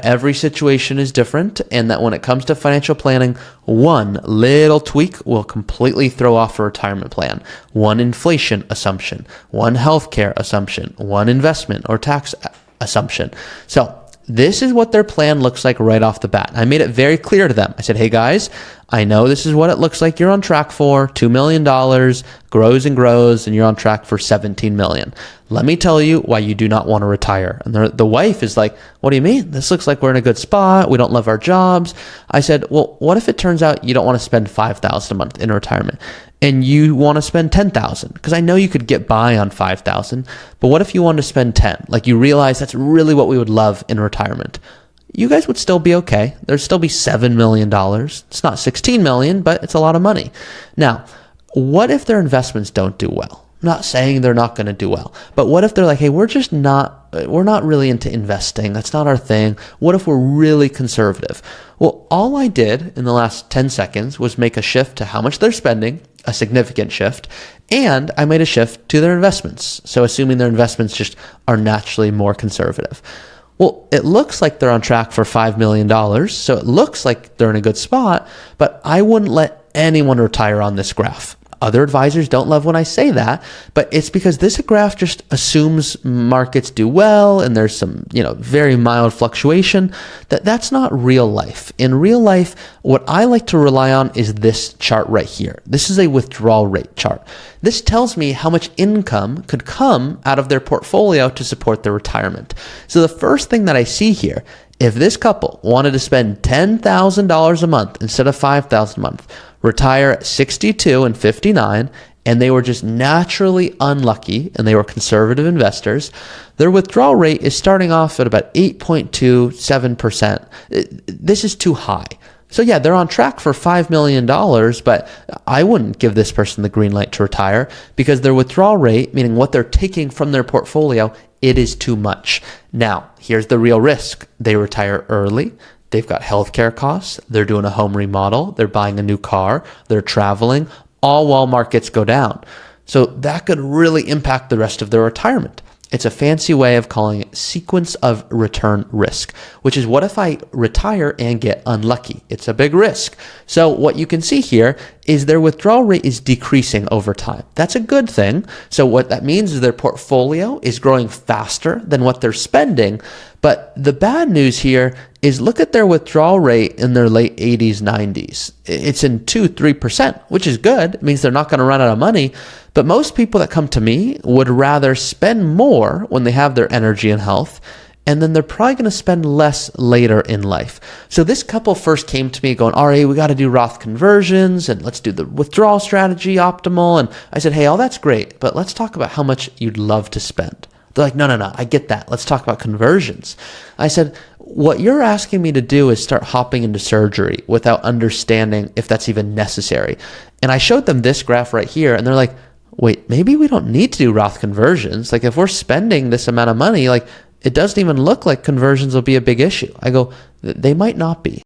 Every situation is different, and that when it comes to financial planning, one little tweak will completely throw off a retirement plan. One inflation assumption, one healthcare assumption, one investment or tax assumption. So this is what their plan looks like right off the bat. I made it very clear to them. I said, hey guys, I know this is what it looks like you're on track for. $2 million grows and grows, and you're on track for $17 million. Let me tell you why you do not want to retire. And the wife is like, what do you mean? This looks like we're in a good spot. We don't love our jobs. I said, well, what if it turns out you don't want to spend $5,000 a month in retirement and you want to spend $10,000? Because I know you could get by on $5,000, but what if you want to spend 10? Like you realize that's really what we would love in retirement. You guys would still be okay. There'd still be $7 million. It's not $16 million, but it's a lot of money. Now, what if their investments don't do well? I'm not saying they're not going to do well, but what if they're like, hey, we're not really into investing. That's not our thing. What if we're really conservative? Well, all I did in the last 10 seconds was make a shift to how much they're spending, a significant shift, and I made a shift to their investments. So assuming their investments just are naturally more conservative. Well, it looks like they're on track for $5 million, so it looks like they're in a good spot, but I wouldn't let anyone retire on this graph. Other advisors don't love when I say that, but it's because this graph just assumes markets do well and there's some, very mild fluctuation. That's not real life. In real life, what I like to rely on is this chart right here. This is a withdrawal rate chart. This tells me how much income could come out of their portfolio to support their retirement. So the first thing that I see here, if this couple wanted to spend $10,000 a month instead of $5,000 a month, retire at 62 and 59, and they were just naturally unlucky and they were conservative investors, their withdrawal rate is starting off at about 8.27%. This is too high. So yeah, they're on track for $5 million, but I wouldn't give this person the green light to retire because their withdrawal rate, meaning what they're taking from their portfolio, it is too much. Now, here's the real risk. They retire early. They've got healthcare costs. They're doing a home remodel. They're buying a new car. They're traveling, all while markets go down. So that could really impact the rest of their retirement. It's a fancy way of calling it sequence of return risk, which is what if I retire and get unlucky? It's a big risk. So what you can see here is their withdrawal rate is decreasing over time. That's a good thing. So what that means is their portfolio is growing faster than what they're spending. But the bad news here is look at their withdrawal rate in their late 80s, 90s. It's in 2-3%, which is good. It means they're not going to run out of money. But most people that come to me would rather spend more when they have their energy and health, and then they're probably going to spend less later in life. So this couple first came to me going, RA, we got to do Roth conversions, and let's do the withdrawal strategy optimal. And I said, hey, all that's great, but let's talk about how much you'd love to spend. They're like, no, I get that. Let's talk about conversions. I said, what you're asking me to do is start hopping into surgery without understanding if that's even necessary. And I showed them this graph right here, and they're like, wait, maybe we don't need to do Roth conversions. Like if we're spending this amount of money, like it doesn't even look like conversions will be a big issue. I go, they might not be.